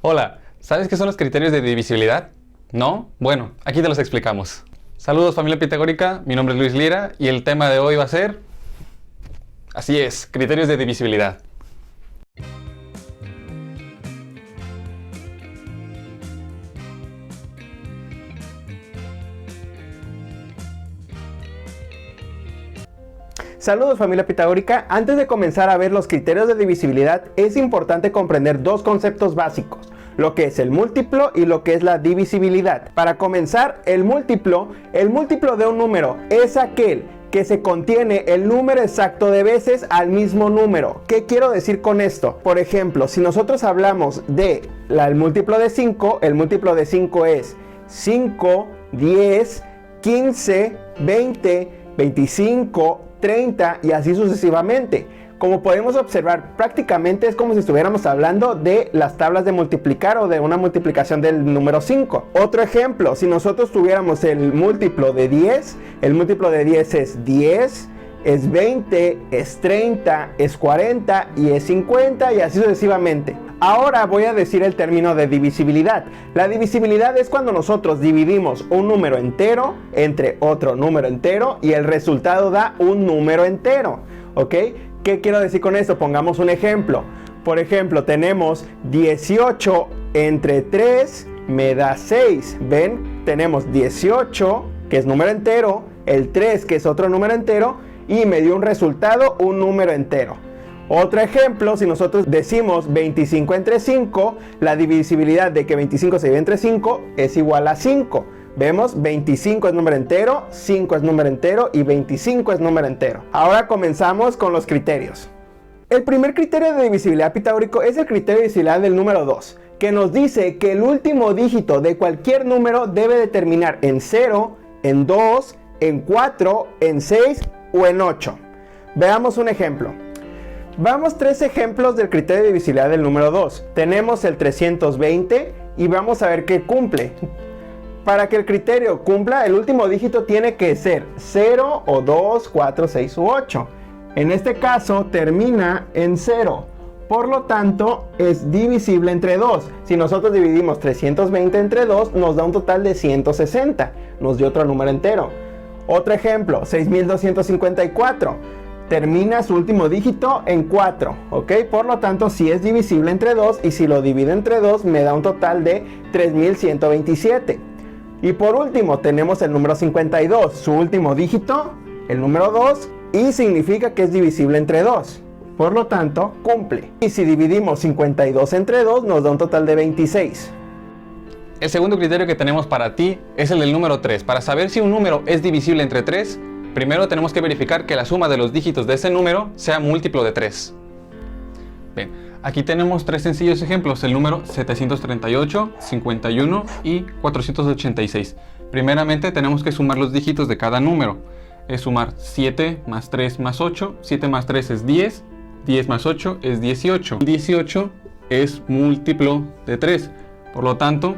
Hola, ¿sabes qué son los criterios de divisibilidad? ¿No? Bueno, aquí te los explicamos. Saludos familia pitagórica, mi nombre es Luis Lira y el tema de hoy va a ser... Así es, criterios de divisibilidad. Saludos familia pitagórica, antes de comenzar a ver los criterios de divisibilidad es importante comprender dos conceptos básicos, lo que es el múltiplo y lo que es la divisibilidad. Para comenzar, el múltiplo de un número es aquel que se contiene el número exacto de veces al mismo número. ¿Qué quiero decir con esto? Por ejemplo, si nosotros hablamos de el múltiplo de 5, el múltiplo de 5 es 5, 10, 15, 20, 25, 30 y así sucesivamente. Como podemos observar, prácticamente es como si estuviéramos hablando de las tablas de multiplicar o de una multiplicación del número 5. Otro ejemplo, si nosotros tuviéramos el múltiplo de 10, el múltiplo de 10 es 10, es 20, es 30, es 40 y es 50 y así sucesivamente. Ahora voy a decir el término de divisibilidad. La divisibilidad es cuando nosotros dividimos un número entero entre otro número entero y el resultado da un número entero, ¿ok? ¿Qué quiero decir con esto? Pongamos un ejemplo. Por ejemplo, tenemos 18 entre 3 me da 6. ¿Ven? Tenemos 18, que es número entero, el 3, que es otro número entero, y me dio un resultado, un número entero. Otro ejemplo, si nosotros decimos 25 entre 5, la divisibilidad de que 25 se divide entre 5 es igual a 5. Vemos, 25 es número entero, 5 es número entero y 25 es número entero. Ahora comenzamos con los criterios. El primer criterio de divisibilidad pitagórico es el criterio de divisibilidad del número 2, que nos dice que el último dígito de cualquier número debe de terminar en 0, en 2, en 4, en 6 o en 8. Veamos un ejemplo. Vamos tres ejemplos del criterio de divisibilidad del número 2. Tenemos el 320 y vamos a ver qué cumple. Para que el criterio cumpla, el último dígito tiene que ser 0 o 2, 4, 6 u 8. En este caso termina en 0. Por lo tanto, es divisible entre 2. Si nosotros dividimos 320 entre 2, nos da un total de 160. Nos dio otro número entero. Otro ejemplo, 6254. Termina su último dígito en 4, ¿ok? Por lo tanto, sí es divisible entre 2 y si lo divido entre 2 me da un total de 3127. Y por último tenemos el número 52, su último dígito, el número 2, y significa que es divisible entre 2. Por lo tanto, cumple. Y si dividimos 52 entre 2 nos da un total de 26. El segundo criterio que tenemos para ti es el del número 3. Para saber si un número es divisible entre 3, primero tenemos que verificar que la suma de los dígitos de ese número sea múltiplo de 3. Bien, aquí tenemos tres sencillos ejemplos, el número 738, 51 y 486. Primeramente tenemos que sumar los dígitos de cada número. Es sumar 7 más 3 más 8, 7 más 3 es 10, 10 más 8 es 18. El 18 es múltiplo de 3, por lo tanto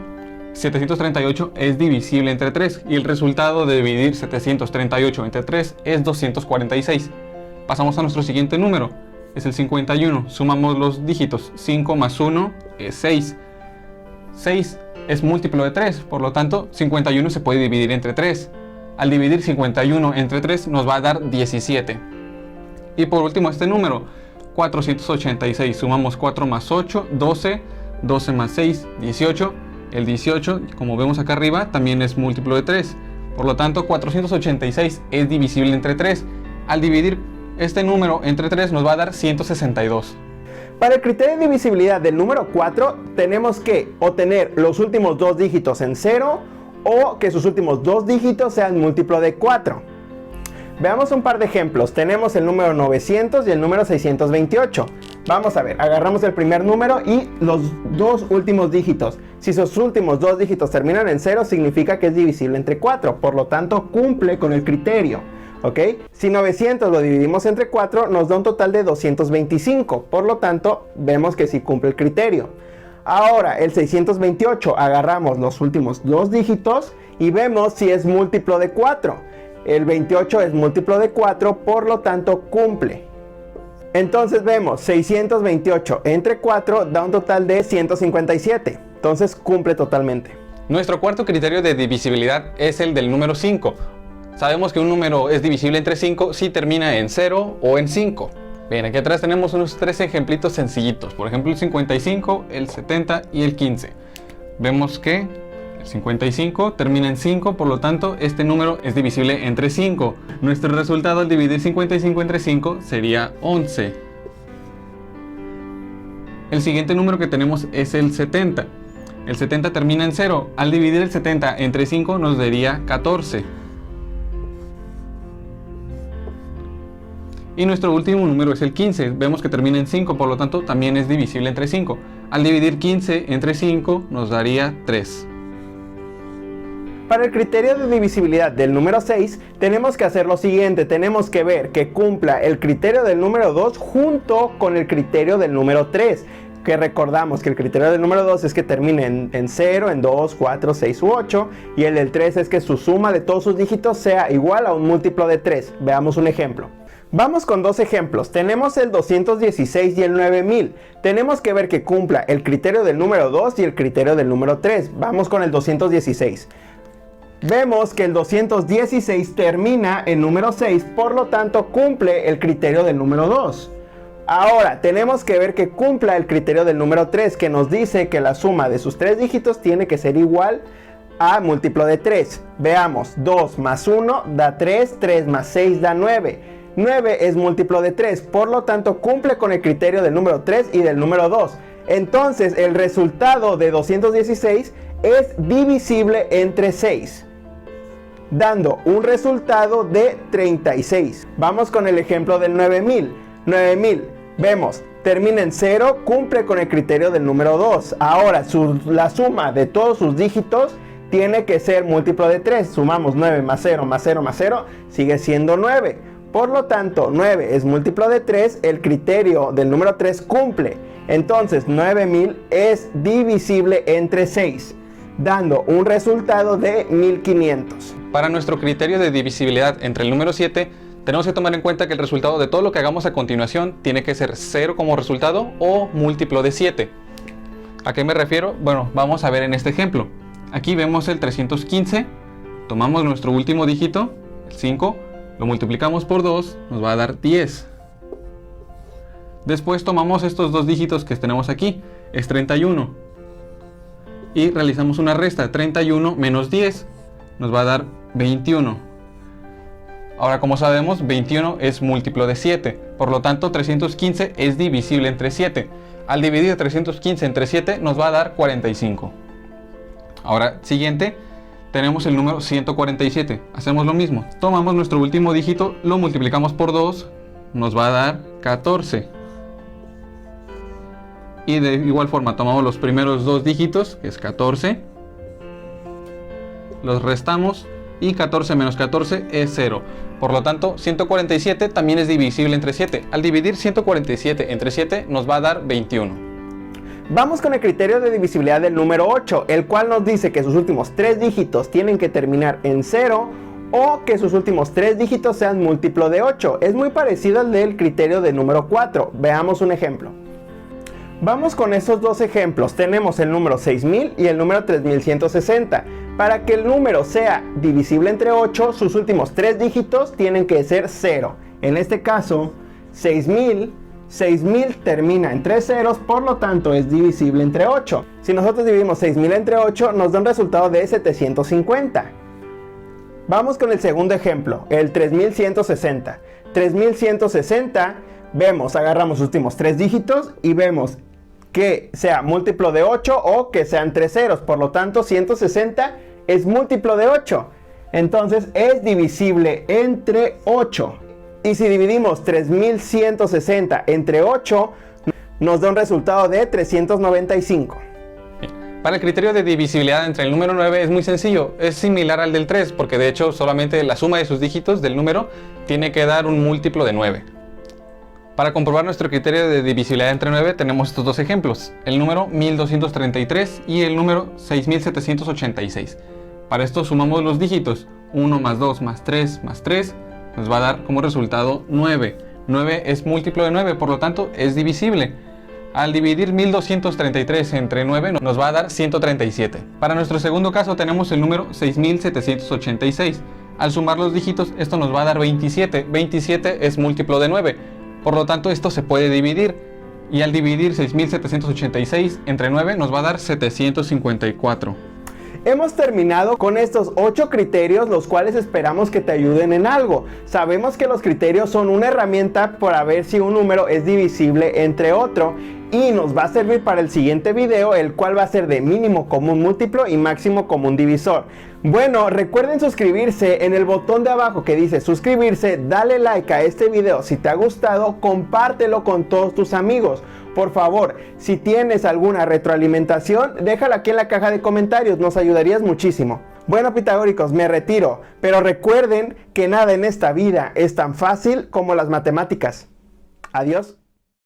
738 es divisible entre 3 y el resultado de dividir 738 entre 3 es 246. Pasamos a nuestro siguiente número, es el 51. Sumamos los dígitos, 5 más 1 es 6. 6 es múltiplo de 3, por lo tanto 51 se puede dividir entre 3. Al dividir 51 entre 3 nos va a dar 17. Y por último este número, 486. Sumamos 4 más 8, 12. 12 más 6, 18. El 18, como vemos acá arriba, también es múltiplo de 3. Por lo tanto, 486 es divisible entre 3. Al dividir este número entre 3 nos va a dar 162. Para el criterio de divisibilidad del número 4, tenemos que obtener los últimos dos dígitos en 0 o que sus últimos dos dígitos sean múltiplo de 4. Veamos un par de ejemplos. Tenemos el número 900 y el número 628. Vamos a ver, agarramos el primer número y los dos últimos dígitos. Si sus últimos dos dígitos terminan en 0, significa que es divisible entre 4. Por lo tanto, cumple con el criterio, ¿ok? Si 900 lo dividimos entre 4, nos da un total de 225. Por lo tanto, vemos que sí cumple el criterio. Ahora, el 628, agarramos los últimos dos dígitos y vemos si es múltiplo de 4. El 28 es múltiplo de 4, por lo tanto cumple. Entonces vemos 628 entre 4 da un total de 157. Entonces cumple totalmente. Nuestro cuarto criterio de divisibilidad es el del número 5. Sabemos que un número es divisible entre 5 si termina en 0 o en 5. Bien, aquí atrás tenemos unos 3 ejemplitos sencillitos. Por ejemplo, el 55, el 70 y el 15. Vemos que el 55 termina en 5, por lo tanto, este número es divisible entre 5. Nuestro resultado al dividir 55 entre 5 sería 11. El siguiente número que tenemos es el 70. El 70 termina en 0. Al dividir el 70 entre 5 nos daría 14. Y nuestro último número es el 15. Vemos que termina en 5, por lo tanto también es divisible entre 5. Al dividir 15 entre 5 nos daría 3. Para el criterio de divisibilidad del número 6 tenemos que hacer lo siguiente. Tenemos que ver que cumpla el criterio del número 2 junto con el criterio del número 3. Que recordamos que el criterio del número 2 es que termine en 0, en 2, 4, 6 u 8. Y el del 3 es que su suma de todos sus dígitos sea igual a un múltiplo de 3. Veamos un ejemplo. Vamos con dos ejemplos. Tenemos el 216 y el 9000. Tenemos que ver que cumpla el criterio del número 2 y el criterio del número 3. Vamos con el 216. Vemos que el 216 termina en número 6, por lo tanto cumple el criterio del número 2. Ahora tenemos que ver que cumpla el criterio del número 3, que nos dice que la suma de sus tres dígitos tiene que ser igual a múltiplo de 3. Veamos, 2 más 1 da 3, 3 más 6 da 9. 9 es múltiplo de 3, por lo tanto cumple con el criterio del número 3 y del número 2. Entonces el resultado de 216 es divisible entre 6, dando un resultado de 36. Vamos con el ejemplo del 9000. 9000, vemos, termina en 0, cumple con el criterio del número 2. Ahora la suma de todos sus dígitos tiene que ser múltiplo de 3. Sumamos 9 más 0 más 0 más 0, sigue siendo 9. Por lo tanto, 9 es múltiplo de 3, el criterio del número 3 cumple. Entonces, 9000 es divisible entre 6, dando un resultado de 1500. Para nuestro criterio de divisibilidad entre el número 7, tenemos que tomar en cuenta que el resultado de todo lo que hagamos a continuación tiene que ser 0 como resultado o múltiplo de 7. ¿A qué me refiero? Bueno, vamos a ver en este ejemplo. Aquí vemos el 315, tomamos nuestro último dígito, el 5, lo multiplicamos por 2, nos va a dar 10. Después tomamos estos dos dígitos que tenemos aquí, es 31. Y realizamos una resta, 31 menos 10, nos va a dar 21. Ahora, como sabemos, 21 es múltiplo de 7, por lo tanto 315 es divisible entre 7. Al dividir 315 entre 7 nos va a dar 45. Ahora, siguiente, tenemos el número 147. Hacemos lo mismo. Tomamos nuestro último dígito, lo multiplicamos por 2, nos va a dar 14. Y de igual forma tomamos los primeros dos dígitos, que es 14, los restamos y 14 menos 14 es 0. Por lo tanto, 147 también es divisible entre 7. Al dividir 147 entre 7 nos va a dar 21. Vamos con el criterio de divisibilidad del número 8, el cual nos dice que sus últimos tres dígitos tienen que terminar en 0 o que sus últimos tres dígitos sean múltiplo de 8. Es muy parecido al del criterio del número 4. Veamos un ejemplo. Vamos con esos dos ejemplos. Tenemos el número 6000 y el número 3160. Para que el número sea divisible entre 8, sus últimos tres dígitos tienen que ser 0. En este caso, 6000 termina en 3 ceros, por lo tanto es divisible entre 8. Si nosotros dividimos 6000 entre 8, nos da un resultado de 750. Vamos con el segundo ejemplo, el 3160. 3160, vemos, agarramos sus últimos tres dígitos y vemos que sea múltiplo de 8 o que sean 3 ceros. Por lo tanto, 160 es múltiplo de 8. Entonces es divisible entre 8. Y si dividimos 3160 entre 8, nos da un resultado de 395. Para el criterio de divisibilidad entre el número 9 es muy sencillo. Es similar al del 3, porque de hecho solamente la suma de sus dígitos del número tiene que dar un múltiplo de 9. Para comprobar nuestro criterio de divisibilidad entre 9 tenemos estos dos ejemplos, el número 1233 y el número 6786. Para esto sumamos los dígitos, 1 más 2 más 3 más 3, nos va a dar como resultado 9. 9 es múltiplo de 9, por lo tanto es divisible. Al dividir 1233 entre 9 nos va a dar 137. Para nuestro segundo caso tenemos el número 6786. Al sumar los dígitos esto nos va a dar 27. 27 es múltiplo de 9, por lo tanto esto se puede dividir. Y al dividir 6786 entre 9 nos va a dar 754. Hemos terminado con estos 8 criterios, los cuales esperamos que te ayuden en algo. Sabemos que los criterios son una herramienta para ver si un número es divisible entre otro y nos va a servir para el siguiente video, el cual va a ser de mínimo común múltiplo y máximo común divisor. Bueno, recuerden suscribirse en el botón de abajo que dice suscribirse, dale like a este video si te ha gustado, compártelo con todos tus amigos. Por favor, si tienes alguna retroalimentación, déjala aquí en la caja de comentarios, nos ayudarías muchísimo. Bueno, pitagóricos, me retiro, pero recuerden que nada en esta vida es tan fácil como las matemáticas. Adiós.